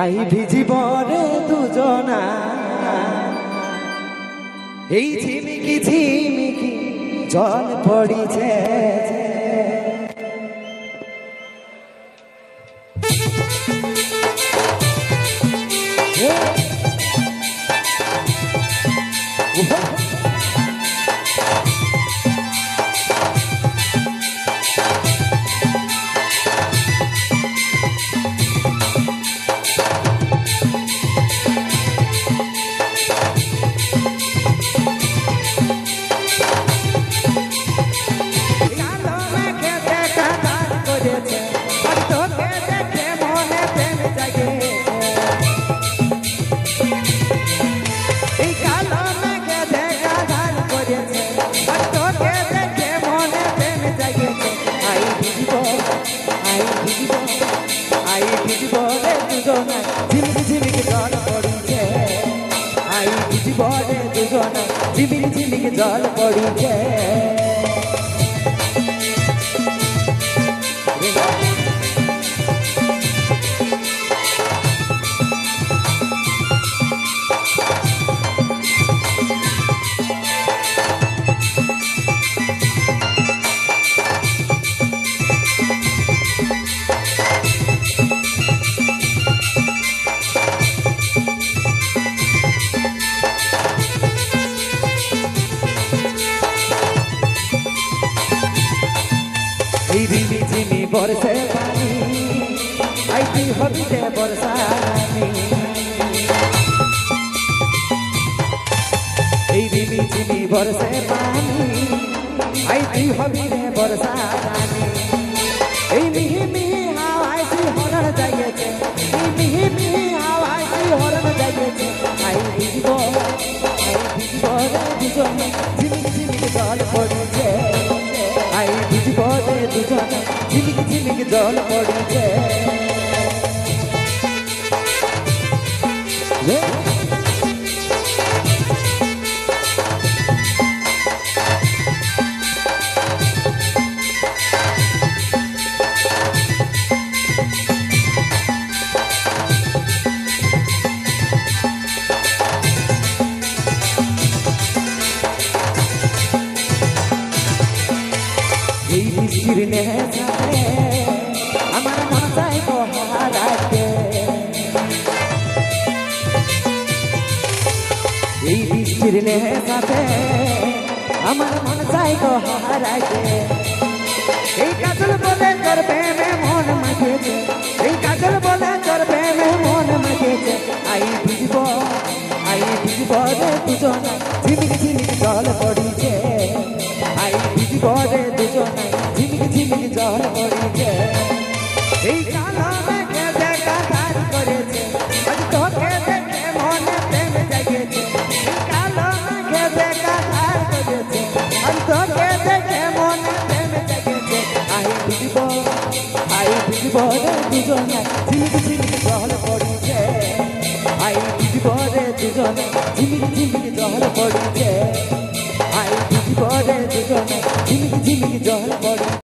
I ভিজিব রে দুজনা এই ঝিমিকি ঝিমিকি জল পড়িছে ঝিমিকি ঝিমিকি জল পড়িছে ঝিমি ঝিমি বর্ষে পানি আইতি হবি রে বর্ষা রানী এই ঝিমি ঝিমি বর্ষে পানি আইতি হবি রে বর্ষা রানী এই মিহি মিহি হাওয়ায় তুই হরণ যাইয়েছে এই মিহি মিহি হাওয়ায় তুই হরণ যাইয়েছে আই ভিজিব রে দুজন ঝিমিকি ঝিমিকি জল পড়িছে আই ভিজিব রে দুজন ঝিমিকি ঝিমিকি জল পড়িছে এই বৃষ্টির নেশাতে আমার মন চাই হারাতে এই বৃষ্টির নেশাতে আমার মন চাই হারাতে এই কাজল বলে তোর প্রেমে মন মাগেছে এই কাজল বলে তোর প্রেমে মন মাগেছে আই ভিজিব রে দুজন ঝিমিকি ঝিমিকি জল পড়িছে আই ভিজিব রে দুজন ঝিমিকি ঝিমিকি জল পড়িছে এই কালো মেঘে দেখা ধার করেছে আজ তোকে দেখে মনে প্রেম জাগেছে এই কালো মেঘে দেখা ধার করেছে আজ তোকে দেখে মনে প্রেম জাগেছে আই ভিজিব রে দুজন ঝিমিকি ঝিমিকি জল পড়িছে আই ভিজিব রে দুজন ঝিমিকি ঝিমিকি জল পড়িছে আই ভিজিব রে দুজন ঝিমিকি ঝিমিকি জল পড়িছে।